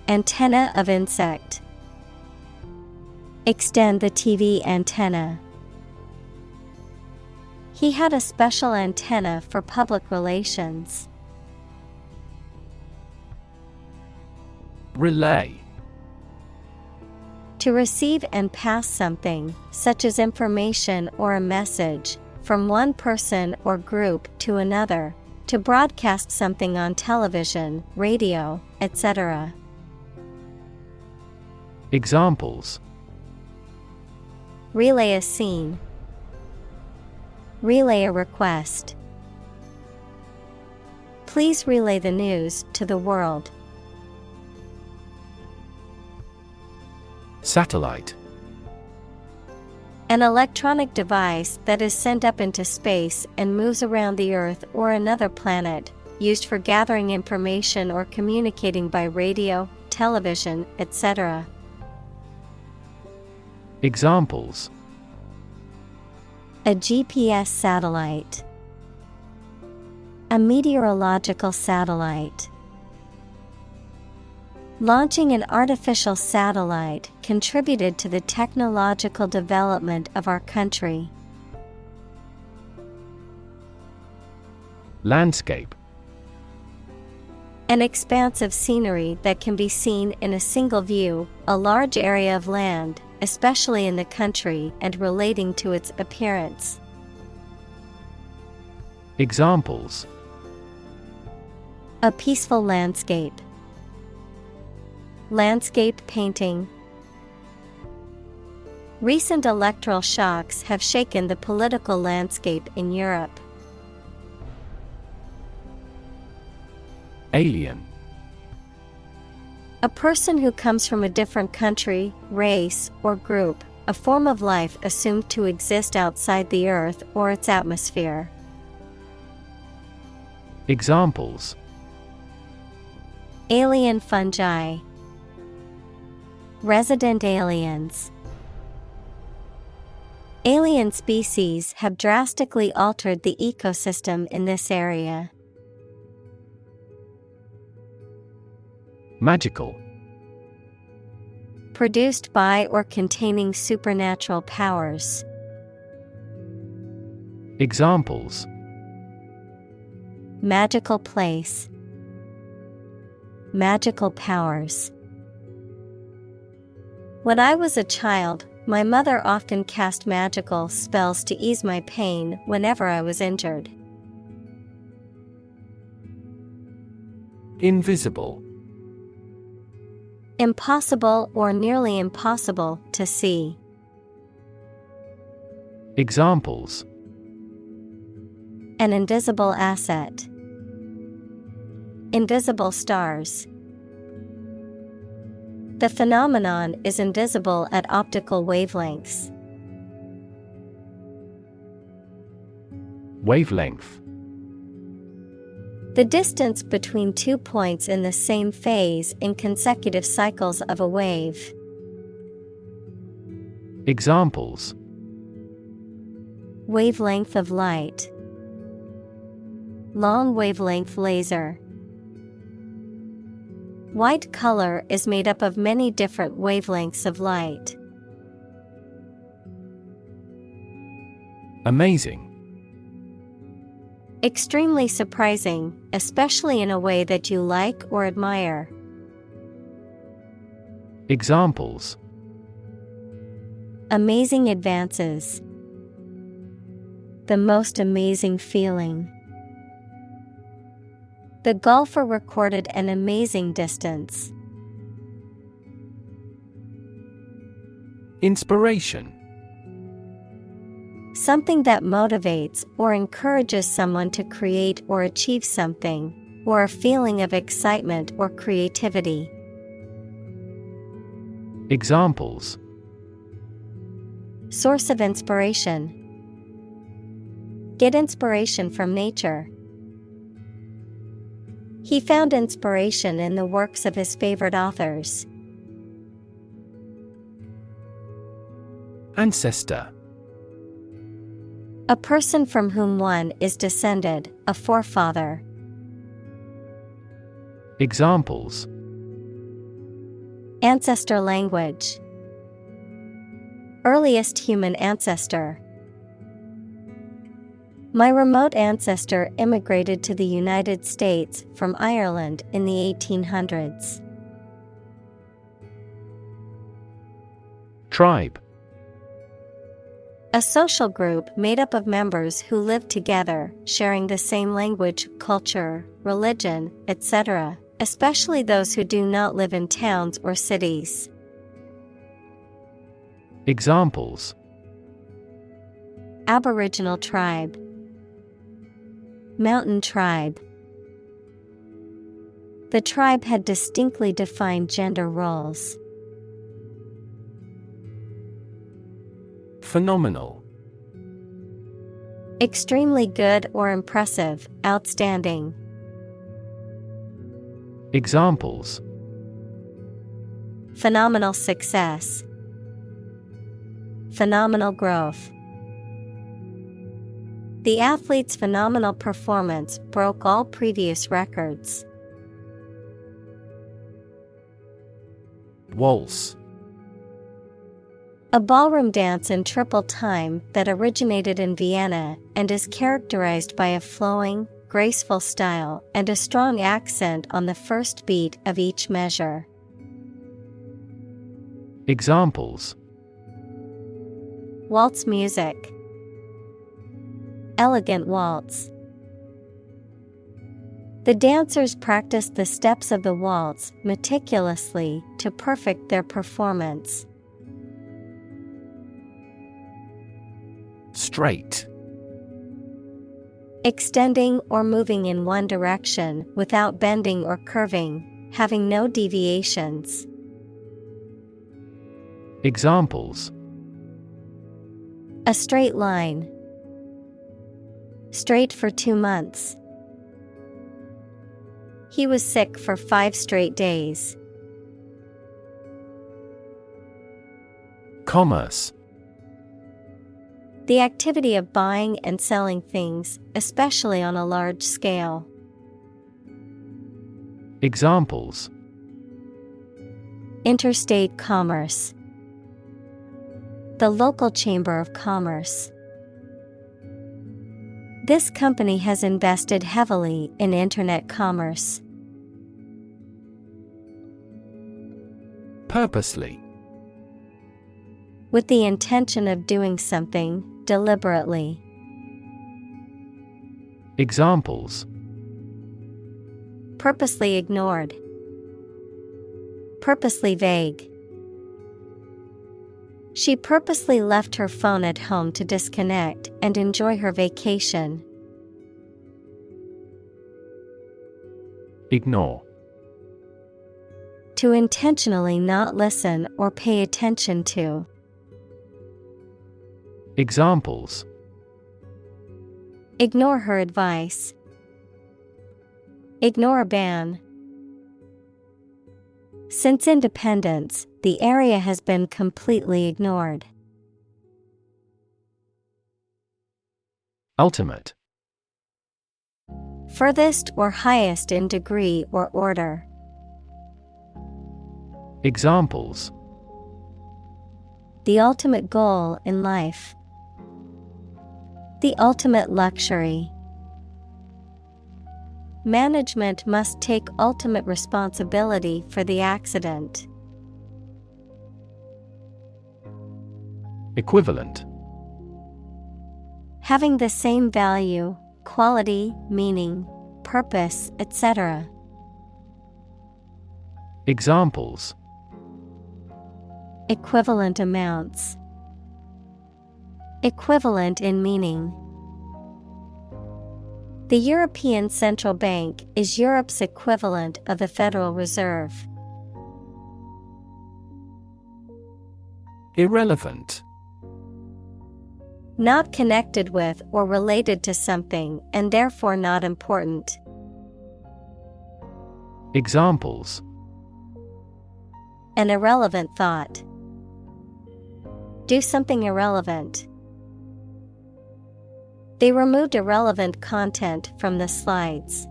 Antenna of insect. Extend the TV antenna. He had a special antenna for public relations. Relay. To receive and pass something, such as information or a message, from one person or group to another, to broadcast something on television, radio, etc. Examples: Relay a scene. Relay a request. Please relay the news to the world. Satellite. An electronic device that is sent up into space and moves around the Earth or another planet, used for gathering information or communicating by radio, television, etc. Examples: A GPS satellite. A meteorological satellite. Launching an artificial satellite contributed to the technological development of our country. Landscape. An expanse of scenery that can be seen in a single view, a large area of land, especially in the country and relating to its appearance. Examples: A peaceful landscape. Landscape painting. Recent electoral shocks have shaken the political landscape in Europe. Alien. A person who comes from a different country, race, or group, a form of life assumed to exist outside the Earth or its atmosphere. Examples: Alien fungi. Resident aliens. Alien species have drastically altered the ecosystem in this area. Magical. Produced by or containing supernatural powers. Examples: Magical place. Magical powers. When I was a child, my mother often cast magical spells to ease my pain whenever I was injured. Invisible. Impossible or nearly impossible to see. Examples: An invisible asset. Invisible stars. The phenomenon is invisible at optical wavelengths. Wavelength. The distance between 2 points in the same phase in consecutive cycles of a wave. Examples: Wavelength of light. Long wavelength laser. White color is made up of many different wavelengths of light. Amazing. Extremely surprising, especially in a way that you like or admire. Examples: Amazing advances. The most amazing feeling. The golfer recorded an amazing distance. Inspiration. Something that motivates or encourages someone to create or achieve something, or a feeling of excitement or creativity. Examples: Source of inspiration. Get inspiration from nature. He found inspiration in the works of his favorite authors. Ancestor. A person from whom one is descended, a forefather. Examples: Ancestor language. Earliest human ancestor. My remote ancestor immigrated to the United States from Ireland in the 1800s. Tribe. A social group made up of members who live together, sharing the same language, culture, religion, etc., especially those who do not live in towns or cities. Examples: Aboriginal tribe. Mountain tribe. The tribe had distinctly defined gender roles. Phenomenal. Extremely good or impressive, outstanding. Examples: Phenomenal success. Phenomenal growth. The athlete's phenomenal performance broke all previous records. Waltz. A ballroom dance in triple time that originated in Vienna and is characterized by a flowing, graceful style and a strong accent on the first beat of each measure. Examples: Waltz music. Elegant waltz. The dancers practiced the steps of the waltz meticulously to perfect their performance. Straight. Extending or moving in one direction without bending or curving, having no deviations. Examples: A straight line. Straight for 2 months. He was sick for 5 straight days. Commerce. The activity of buying and selling things, especially on a large scale. Examples: Interstate commerce. The local chamber of commerce. This company has invested heavily in internet commerce. Purposely. With the intention of doing something, deliberately. Examples: Purposely ignored. Purposely vague. She purposely left her phone at home to disconnect and enjoy her vacation. Ignore. To intentionally not listen or pay attention to. Examples: Ignore her advice. Ignore a ban. Since independence, the area has been completely ignored. Ultimate. Furthest or highest in degree or order. Examples: The ultimate goal in life. The ultimate luxury. Management must take ultimate responsibility for the accident. Equivalent. Having the same value, quality, meaning, purpose, etc. Examples: Equivalent amounts. Equivalent in meaning. The European Central Bank is Europe's equivalent of the Federal Reserve. Irrelevant. Not connected with or related to something and therefore not important. Examples: an irrelevant thought. Do something irrelevant. They removed irrelevant content from the slides.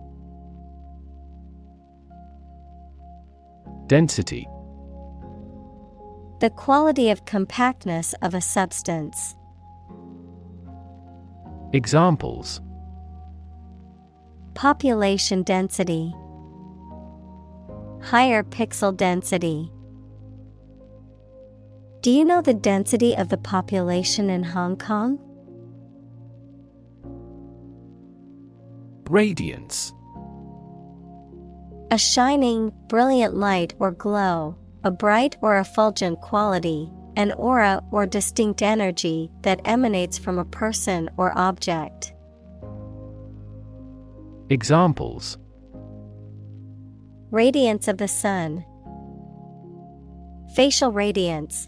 Density: the quality of compactness of a substance. Examples: population density, higher pixel density. Do you know the density of the population in Hong Kong? Radiance: a shining, brilliant light or glow, a bright or effulgent quality, an aura or distinct energy that emanates from a person or object. Examples: radiance of the sun, facial radiance.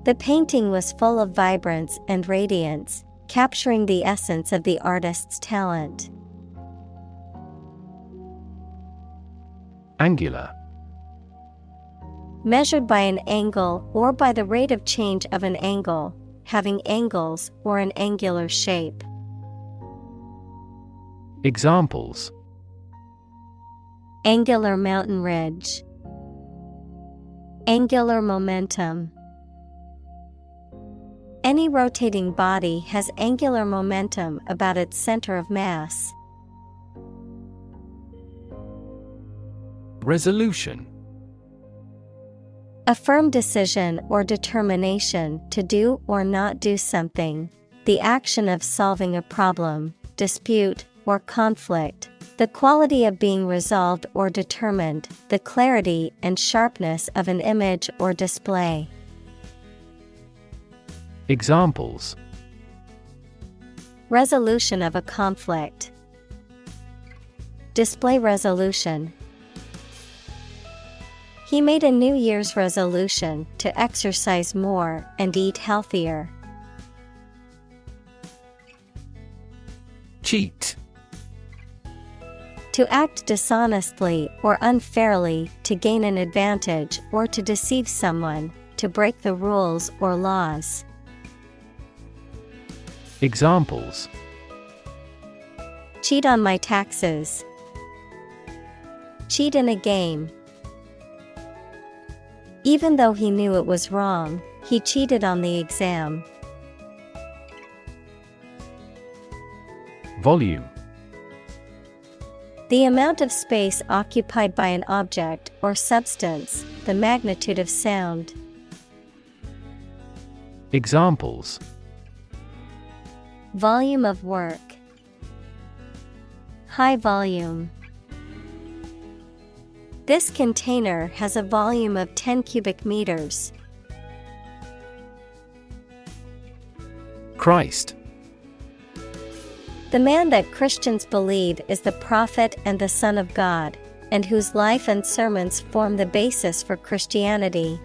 The painting was full of vibrance and radiance, capturing the essence of the artist's talent. Angular: measured by an angle or by the rate of change of an angle, having angles or an angular shape. Examples: angular mountain ridge, angular momentum. Any rotating body has angular momentum about its center of mass. Resolution: a firm decision or determination to do or not do something, the action of solving a problem, dispute, or conflict, the quality of being resolved or determined, the clarity and sharpness of an image or display. Examples: resolution of a conflict, display resolution. He made a New Year's resolution to exercise more and eat healthier. Cheat: to act dishonestly or unfairly to gain an advantage or to deceive someone, to break the rules or laws. Examples: cheat on my taxes, cheat in a game. Even though he knew it was wrong, he cheated on the exam. Volume: the amount of space occupied by an object or substance, the magnitude of sound. Examples: volume of work, high volume. This container has a volume of 10 cubic meters. Christ: the man that Christians believe is the prophet and the Son of God, and whose life and sermons form the basis for Christianity.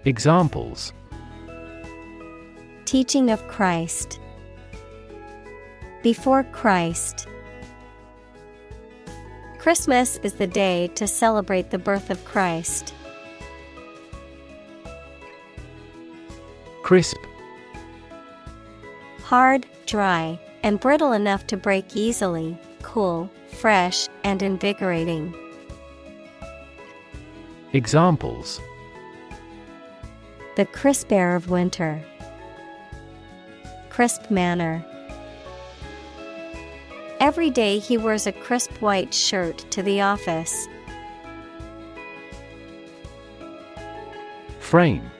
Examples: teaching of Christ, before Christ. Christmas is the day to celebrate the birth of Christ. Crisp: hard, dry, and brittle enough to break easily, cool, fresh, and invigorating. Examples: the crisp air of winter, crisp manner. Every day he wears a crisp white shirt to the office. Frame: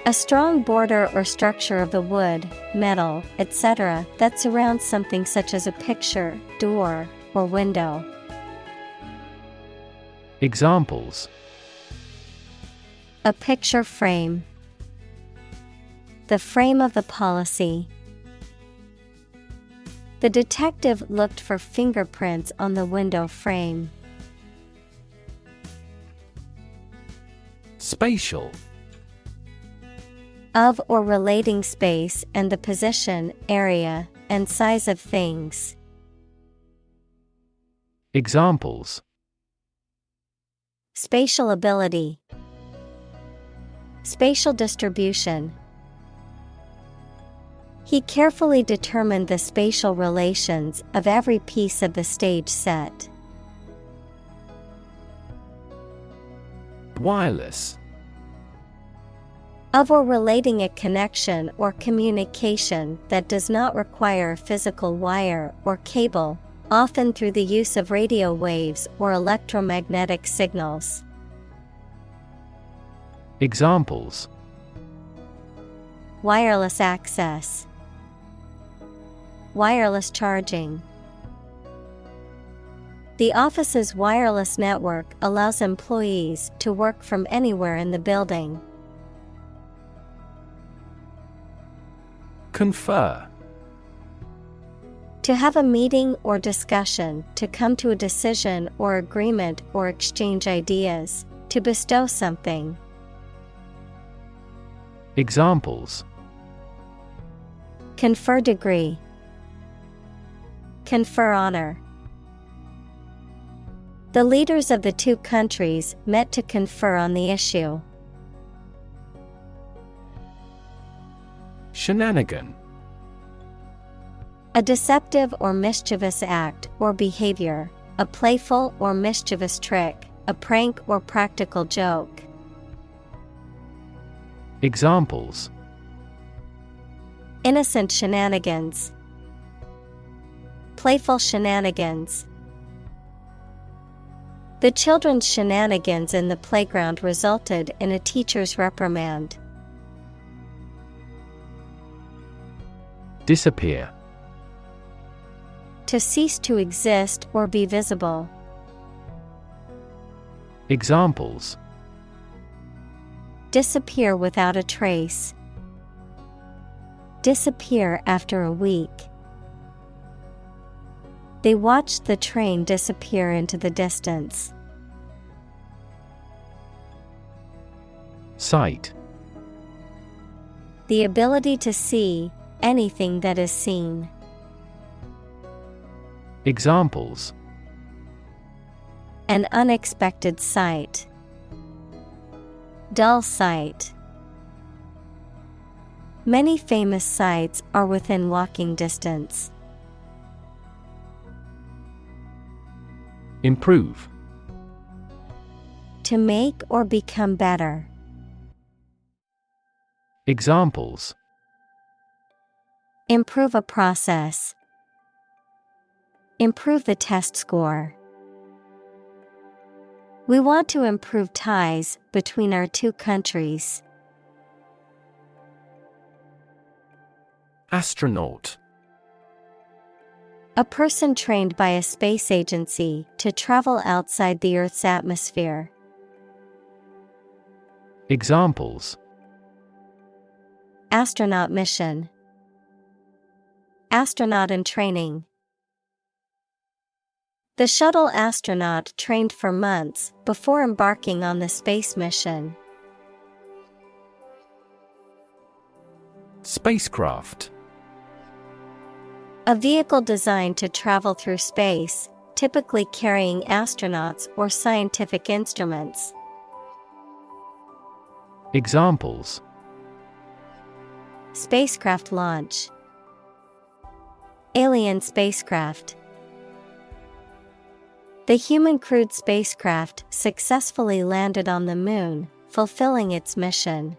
a strong border or structure of the wood, metal, etc. that surrounds something such as a picture, door, or window. Examples: a picture frame, the frame of the policy. The detective looked for fingerprints on the window frame. Spatial: of or relating space and the position, area, and size of things. Examples: spatial ability, spatial distribution. He carefully determined the spatial relations of every piece of the stage set. Wireless. Of or relating a connection or communication that does not require a physical wire or cable, often through the use of radio waves or electromagnetic signals. Examples: wireless access, wireless charging. The office's wireless network allows employees to work from anywhere in the building. Confer. To have a meeting or discussion, to come to a decision or agreement or exchange ideas, to bestow something. Examples: confer degree, confer honor. The leaders of the two countries met to confer on the issue. Shenanigan. A deceptive or mischievous act or behavior, a playful or mischievous trick, a prank or practical joke. Examples: innocent shenanigans, playful shenanigans. The children's shenanigans in the playground resulted in a teacher's reprimand. Disappear. To cease to exist or be visible. Examples: disappear without a trace, disappear after a week. They watched the train disappear into the distance. Sight. The ability to see anything that is seen. Examples: an unexpected sight, dull sight. Many famous sights are within walking distance. Improve. To make or become better. Examples: improve a process, improve the test score. We want to improve ties between our two countries. Astronaut. A person trained by a space agency to travel outside the Earth's atmosphere. Examples: astronaut mission, astronaut in training. The shuttle astronaut trained for months before embarking on the space mission. Spacecraft. A vehicle designed to travel through space, typically carrying astronauts or scientific instruments. Examples: spacecraft launch, alien spacecraft. The human-crewed spacecraft successfully landed on the Moon, fulfilling its mission.